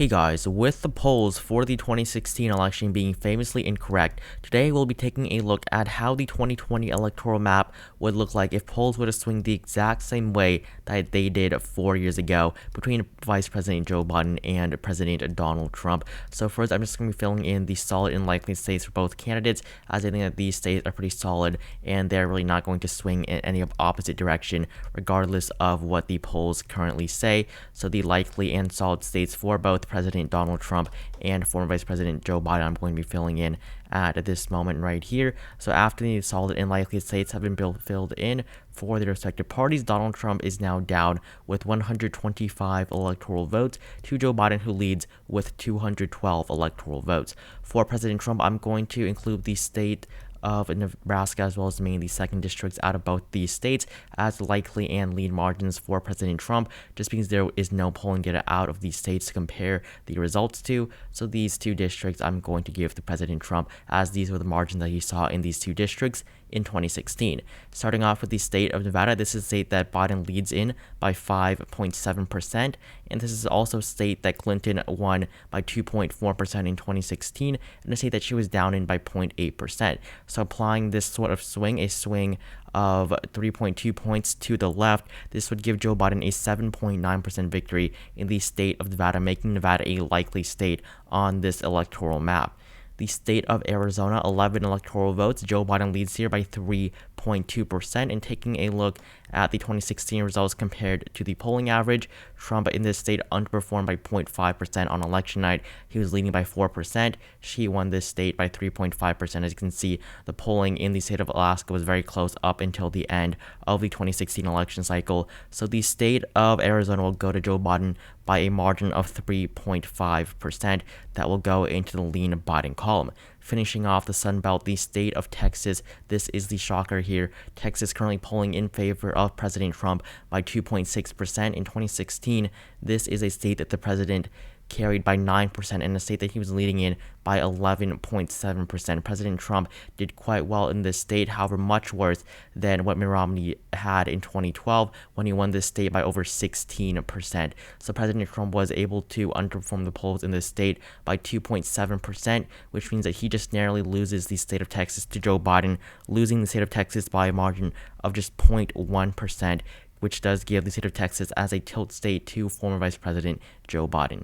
Hey guys, with the polls for the 2016 election being famously incorrect, today we'll be taking a look at how the 2020 electoral map would look like if polls were to swing the exact same way that they did 4 years ago between Vice President Joe Biden and President Donald Trump. So first, I'm just going to be filling in the solid and likely states for both candidates, as I think that these states are pretty solid and they're really not going to swing in any opposite direction regardless of what the polls currently say. So the likely and solid states for both President Donald Trump and former Vice President Joe Biden, I'm going to be filling in at this moment right here. So after the solid and likely states have been filled in for their respective parties, Donald Trump is now down with 125 electoral votes to Joe Biden, who leads with 212 electoral votes. For President Trump, I'm going to include the state of Nebraska as well as Maine, the second districts out of both these states, as likely and lead margins for President Trump, just because there is no polling data out of these states to compare the results to. So these two districts I'm going to give to President Trump, as these were the margins that he saw in these two districts in 2016. Starting off with the state of Nevada, this is a state that Biden leads in by 5.7%, and this is also a state that Clinton won by 2.4% in 2016, and a state that she was down in by 0.8%. So applying this sort of swing, a swing of 3.2 points to the left, this would give Joe Biden a 7.9% victory in the state of Nevada, making Nevada a likely state on this electoral map. The state of Arizona, 11 electoral votes. Joe Biden leads here by 3.2%. And taking a look at the 2016 results compared to the polling average, Trump in this state underperformed by 0.5% on election night. He was leading by 4%. She won this state by 3.5%. As you can see, the polling in the state of Alaska was very close up until the end of the 2016 election cycle. So the state of Arizona will go to Joe Biden by a margin of 3.5%. That will go into the lean Biden column. Finishing off the Sun Belt, the state of Texas. This is the shocker here. Texas currently polling in favor of President Trump by 2.6% in 2016. This is a state that the president carried by 9% and a state that he was leading in by 11.7%. President Trump did quite well in this state, however, much worse than what Mitt Romney had in 2012 when he won this state by over 16%. So President Trump was able to underperform the polls in this state by 2.7%, which means that he just narrowly loses the state of Texas to Joe Biden, losing the state of Texas by a margin of just 0.1%, which does give the state of Texas as a tilt state to former Vice President Joe Biden.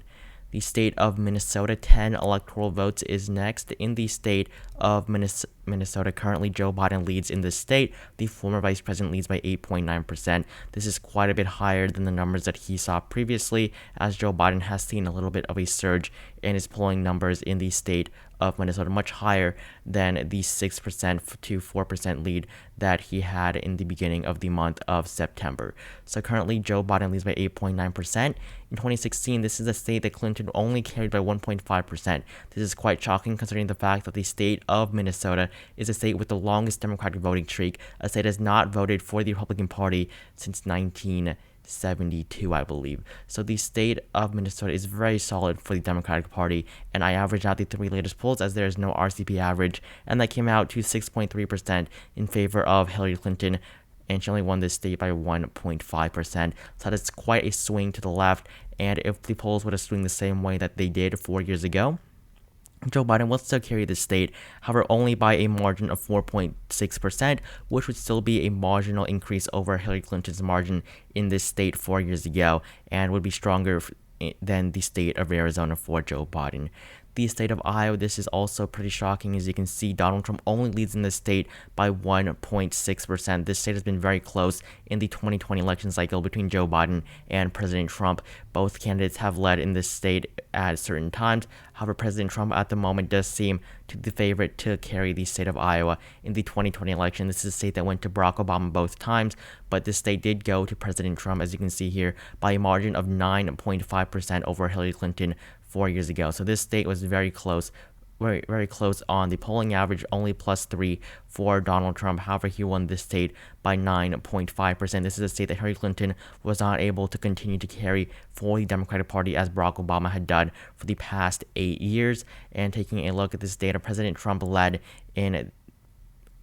The state of Minnesota, 10 electoral votes is next. In the state of Minnesota, currently Joe Biden leads in this state. The former vice president leads by 8.9%. This is quite a bit higher than the numbers that he saw previously, as Joe Biden has seen a little bit of a surge in his polling numbers in the state of Minnesota, much higher than the 6% to 4% lead that he had in the beginning of the month of September. So currently Joe Biden leads by 8.9%. In 2016, this is a state that Clinton only carried by 1.5%. This is quite shocking considering the fact that the state of Minnesota is a state with the longest Democratic voting streak, a state that has not voted for the Republican Party since 1972, I believe. So the state of Minnesota is very solid for the Democratic Party, and I averaged out the three latest polls as there is no RCP average, and that came out to 6.3% in favor of Hillary Clinton, and she only won this state by 1.5%. So that's quite a swing to the left, and if the polls were to swing the same way that they did 4 years ago, Joe Biden will still carry the state, however only by a margin of 4.6%, which would still be a marginal increase over Hillary Clinton's margin in this state 4 years ago, and would be stronger than the state of Arizona for Joe Biden. The state of Iowa, this is also pretty shocking. As you can see, Donald Trump only leads in this state by 1.6%. This state has been very close in the 2020 election cycle between Joe Biden and President Trump. Both candidates have led in this state at certain times. However, President Trump at the moment does seem to be the favorite to carry the state of Iowa in the 2020 election. This is a state that went to Barack Obama both times, but this state did go to President Trump, as you can see here, by a margin of 9.5% over Hillary Clinton 4 years ago. So this state was very close, very close on the polling average, only +3 for Donald Trump. However, he won this state by 9.5%. This is a state that Hillary Clinton was not able to continue to carry for the Democratic Party as Barack Obama had done for the past 8 years. And taking a look at this data, President Trump led in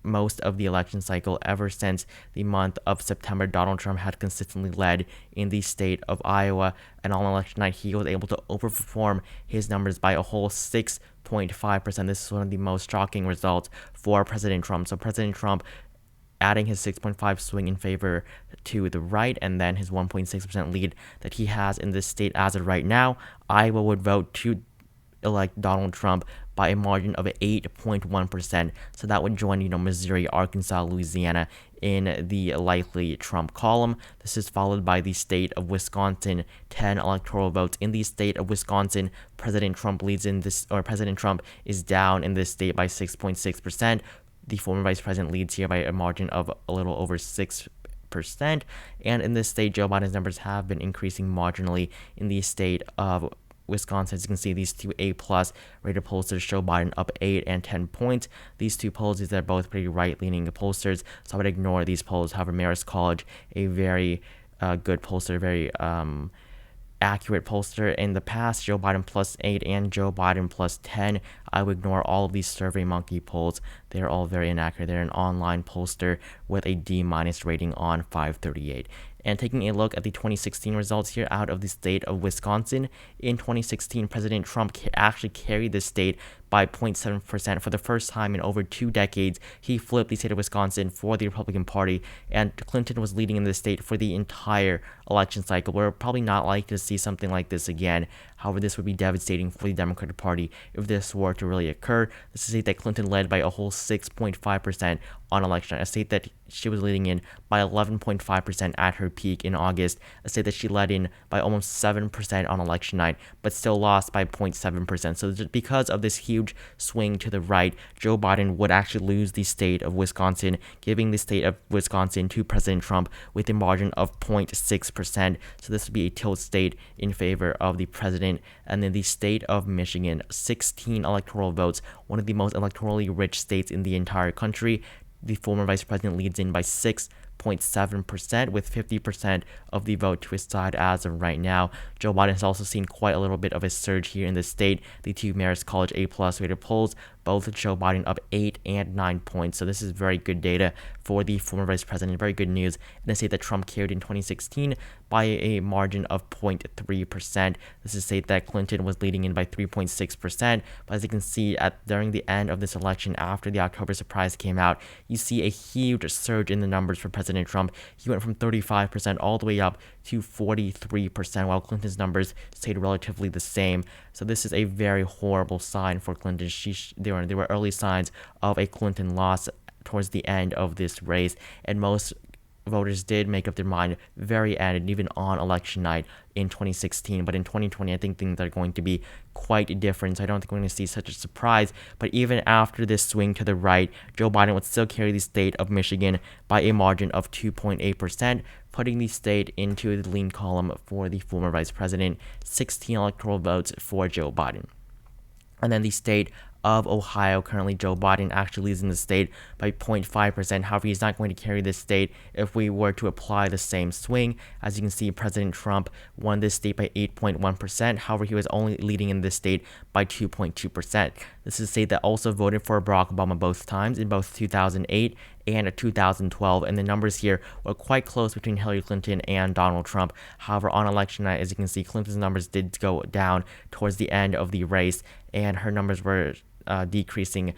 most of the election cycle ever since the month of September. Donald Trump had consistently led in the state of Iowa, and on election night, he was able to overperform his numbers by a whole 6.5%. This is one of the most shocking results for President Trump. So President Trump adding his 6.5 swing in favor to the right, and then his 1.6% lead that he has in this state as of right now, Iowa would vote to elect Donald Trump by a margin of 8.1%. So that would join, Missouri, Arkansas, Louisiana in the likely Trump column. This is followed by the state of Wisconsin, 10 electoral votes. In the state of Wisconsin, President Trump is down in this state by 6.6%. The former vice president leads here by a margin of a little over 6%. And in this state, Joe Biden's numbers have been increasing marginally in the state of Wisconsin. As you can see, these two A-plus rated pollsters show Biden up 8 and 10 points. These two polls, these are both pretty right-leaning pollsters, so I would ignore these polls. However, Marist College, a very good pollster, very accurate pollster. In the past, Joe Biden plus 8 and Joe Biden plus 10. I would ignore all of these SurveyMonkey polls. They're all very inaccurate. They're an online pollster with a D- rating on 538. And taking a look at the 2016 results here out of the state of Wisconsin, in 2016, President Trump actually carried the state by 0.7% for the first time in over 2 decades. He flipped the state of Wisconsin for the Republican Party, and Clinton was leading in the state for the entire election cycle. We're probably not likely to see something like this again. However, this would be devastating for the Democratic Party if this were to really occur. This is a state that Clinton led by a whole 6.5% on election night, a state that she was leading in by 11.5% at her peak in August, a state that she led in by almost 7% on election night, but still lost by 0.7%. So just because of this huge swing to the right, Joe Biden would actually lose the state of Wisconsin, giving the state of Wisconsin to President Trump with a margin of 0.6%. So this would be a tilt state in favor of the president. And then the state of Michigan, 16 electoral votes, one of the most electorally rich states in the entire country. The former vice president leads in by 6.7% with 50% of the vote to his side as of right now. Joe Biden has also seen quite a little bit of a surge here in the state. The two Marist College A-plus rated polls both show Biden up 8 and 9 points. So this is very good data for the former vice president. Very good news in a state that Trump carried in 2016 by a margin of 0.3%. This is a state that Clinton was leading in by 3.6%. But as you can see, during the end of this election, after the October surprise came out, you see a huge surge in the numbers for President Trump. He went from 35% all the way up to 43%, while Clinton's numbers stayed relatively the same. So this is a very horrible sign for Clinton. There were early signs of a Clinton loss towards the end of this race, and most voters did make up their mind very end and even on election night in 2016. But in 2020, I think things are going to be quite different. So I don't think we're going to see such a surprise. But even after this swing to the right, Joe Biden would still carry the state of Michigan by a margin of 2.8%, putting the state into the lean column for the former vice president. 16 electoral votes for Joe Biden. And then the state of Ohio, currently Joe Biden actually leads in the state by 0.5%. However, he's not going to carry this state if we were to apply the same swing. As you can see, President Trump won this state by 8.1%. However, he was only leading in this state by 2.2%. This is a state that also voted for Barack Obama both times, in both 2008 and 2012, and the numbers here were quite close between Hillary Clinton and Donald Trump. However, on election night, as you can see, Clinton's numbers did go down towards the end of the race, and her numbers were decreasing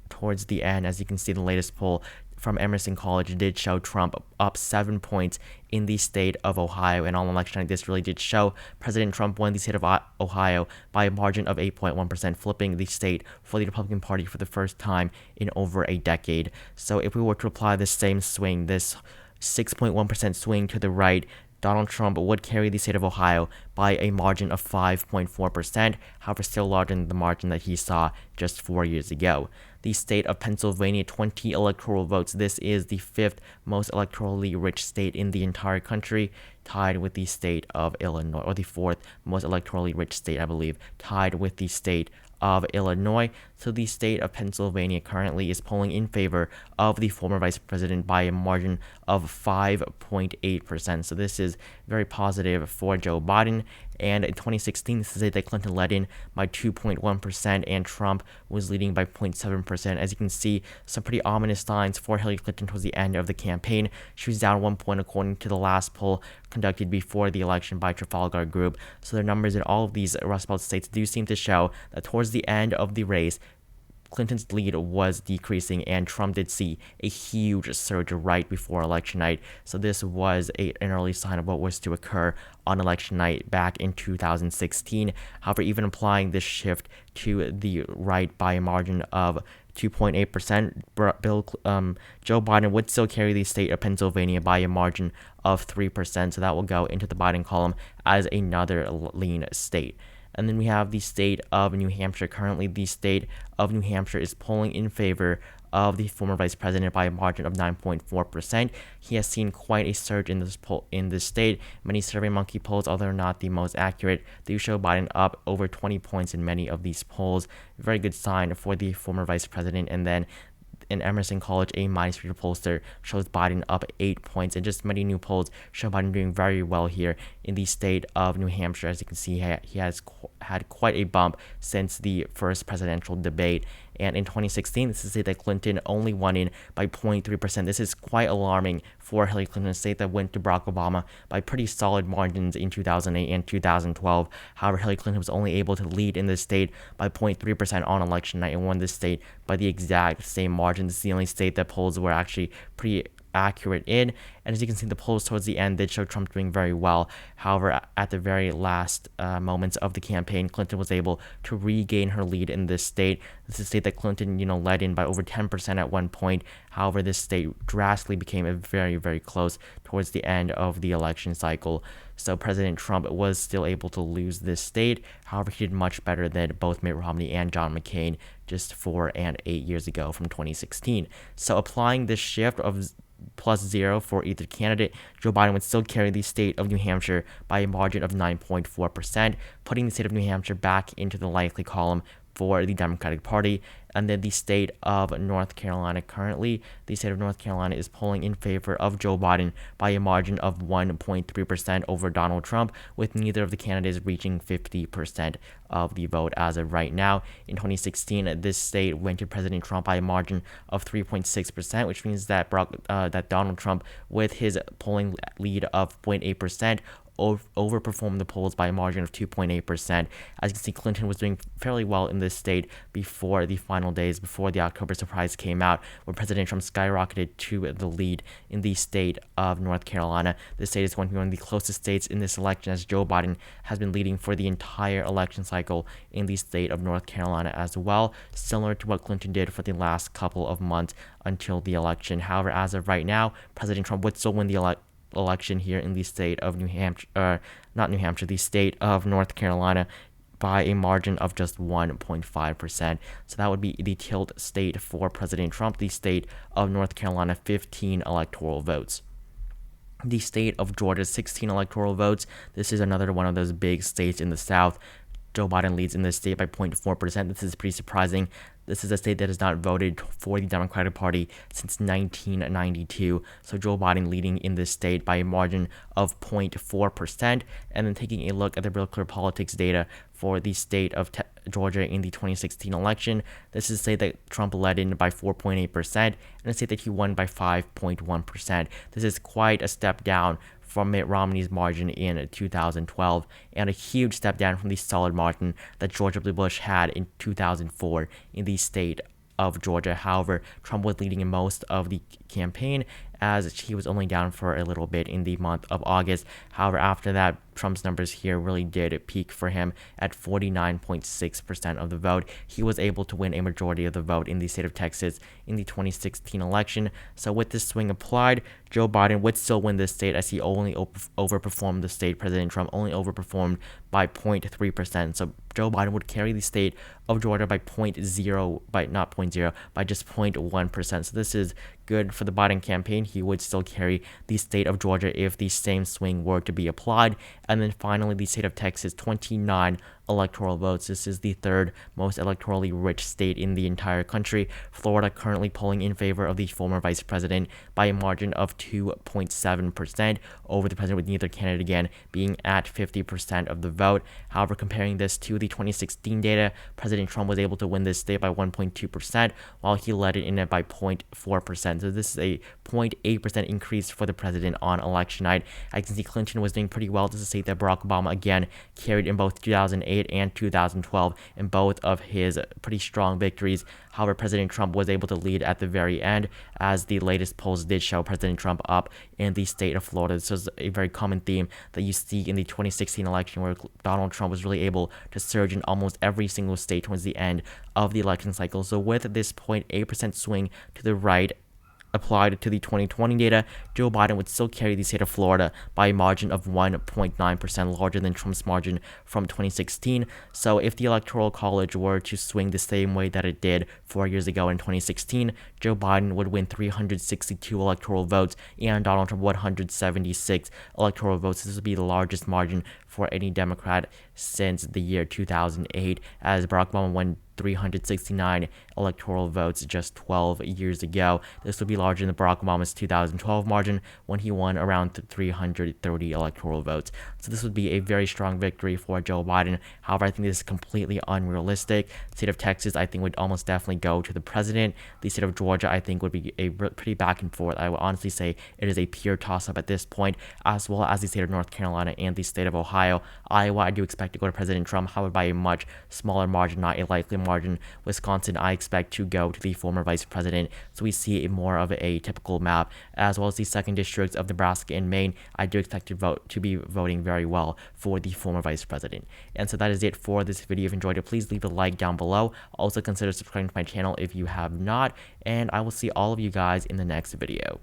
towards the end. As you can see, the latest poll from Emerson College did show Trump up 7 points in the state of Ohio, and on election night, this really did show President Trump won the state of Ohio by a margin of 8.1%, flipping the state for the Republican Party for the first time in over a decade. So if we were to apply this same swing, this 6.1% swing to the right, Donald Trump would carry the state of Ohio by a margin of 5.4%, however still larger than the margin that he saw just 4 years ago. The state of Pennsylvania, 20 electoral votes. This is the 5th most electorally rich state in the entire country, tied with the state of Illinois, or the 4th most electorally rich state, I believe, tied with the state of Illinois. So the state of Pennsylvania currently is polling in favor of the former vice president by a margin of 5.8%. So this is very positive for Joe Biden. And in 2016, this is a state that Clinton led in by 2.1%, and Trump was leading by 0.7%. As you can see, some pretty ominous signs for Hillary Clinton towards the end of the campaign. She was down 1 point according to the last poll conducted before the election by Trafalgar Group. So their numbers in all of these Rust Belt states do seem to show that towards the end of the race, Clinton's lead was decreasing, and Trump did see a huge surge right before election night. So this was an early sign of what was to occur on election night back in 2016. However, even applying this shift to the right by a margin of 2.8%, Joe Biden would still carry the state of Pennsylvania by a margin of 3%. So that will go into the Biden column as another lean state. And then we have the state of New Hampshire. Currently, the state of New Hampshire is polling in favor of the former vice president by a margin of 9.4%. He has seen quite a surge in this state. Many SurveyMonkey polls, although not the most accurate, do show Biden up over 20 points in many of these polls. Very good sign for the former vice president. And then in Emerson College, a Mindstreet pollster shows Biden up 8 points, and just many new polls show Biden doing very well here in the state of New Hampshire. As you can see, he has had quite a bump since the first presidential debate. And in 2016, this is a state that Clinton only won in by 0.3%. This is quite alarming for Hillary Clinton, a state that went to Barack Obama by pretty solid margins in 2008 and 2012. However, Hillary Clinton was only able to lead in this state by 0.3% on election night and won this state by the exact same margin. This is the only state that polls were actually pretty accurate in, and as you can see, the polls towards the end did show Trump doing very well. However, at the very last moments of the campaign, Clinton was able to regain her lead in this state. This is a state that Clinton, led in by over 10% at one point. However, this state drastically became a very, very close towards the end of the election cycle. So President Trump was still able to lose this state. However, he did much better than both Mitt Romney and John McCain just 4 and 8 years ago from 2016. So applying this shift of +0 for either candidate, Joe Biden would still carry the state of New Hampshire by a margin of 9.4%, putting the state of New Hampshire back into the likely column for the Democratic Party. And then the state of North Carolina, currently, the state of North Carolina is polling in favor of Joe Biden by a margin of 1.3% over Donald Trump, with neither of the candidates reaching 50% of the vote as of right now. In 2016, this state went to President Trump by a margin of 3.6%, which means that that Donald Trump, with his polling lead of 0.8%, overperformed the polls by a margin of 2.8%. As you can see, Clinton was doing fairly well in this state before the final days, before the October surprise came out, when President Trump skyrocketed to the lead in the state of North Carolina. This state is going to be one of the closest states in this election, as Joe Biden has been leading for the entire election cycle in the state of North Carolina as well, similar to what Clinton did for the last couple of months until the election. However, as of right now, President Trump would still win the election here in the state of the state of North Carolina by a margin of just 1.5%. So that would be the tilt state for President Trump, the state of North Carolina, 15 electoral votes. The state of Georgia, 16 electoral votes. This is another one of those big states in the South. Joe Biden leads in this state by 0.4%. This is pretty surprising. This is a state that has not voted for the Democratic Party since 1992. So Joe Biden leading in this state by a margin of 0.4%. And then taking a look at the Real Clear Politics data for the state of Georgia in the 2016 election, this is a state that Trump led in by 4.8%, and a state that he won by 5.1%. This is quite a step down from Mitt Romney's margin in 2012, and a huge step down from the solid margin that George W. Bush had in 2004 in the state of Georgia. However, Trump was leading in most of the campaign, as he was only down for a little bit in the month of August. However, after that, Trump's numbers here really did peak for him at 49.6% of the vote. He was able to win a majority of the vote in the state of Texas in the 2016 election. So with this swing applied, Joe Biden would still win this state, as he only overperformed the state. President Trump only overperformed by 0.3%. So Joe Biden would carry the state of Georgia by just 0.1%. So this is good for the Biden campaign. He would still carry the state of Georgia if the same swing were to be applied. And then finally, the state of Texas, 29 electoral votes. This is the third most electorally rich state in the entire country. Florida currently polling in favor of the former vice president by a margin of 2.7% over the president, with neither candidate again being at 50% of the vote. However, comparing this to the 2016 data, President Trump was able to win this state by 1.2%, while he led it in it by 0.4%. So this is a 0.8% increase for the president on election night. I can see Clinton was doing pretty well. This is a state that Barack Obama again carried in both 2008 and 2012 in both of his pretty strong victories. However, President Trump was able to lead at the very end, as the latest polls did show President Trump up in the state of Florida. This is a very common theme that you see in the 2016 election, where Donald Trump was really able to surge in almost every single state towards the end of the election cycle. So with this 0.8% swing to the right applied to the 2020 data, Joe Biden would still carry the state of Florida by a margin of 1.9%, larger than Trump's margin from 2016. So if the Electoral College were to swing the same way that it did 4 years ago in 2016, Joe Biden would win 362 electoral votes and Donald Trump 176 electoral votes. This would be the largest margin for any Democrat since the year 2008, as Barack Obama won 369 electoral votes just 12 years ago. This would be larger than Barack Obama's 2012 margin, when he won around 330 electoral votes. So this would be a very strong victory for Joe Biden. However, I think this is completely unrealistic. The state of Texas, I think, would almost definitely go to the president. The state of Georgia, I think, would be a pretty back and forth. I would honestly say it is a pure toss-up at this point, as well as the state of North Carolina and the state of Ohio. Iowa, I do expect to go to President Trump, however, by a much smaller margin, not a likely margin. Wisconsin, I expect to go to the former vice president. So we see more of a typical map, as well as the second districts of Nebraska and Maine. I do expect to be voting very well for the former vice president. And so that is it for this video. If you enjoyed it, please leave a like down below. Also consider subscribing to my channel if you have not, and I will see all of you guys in the next video.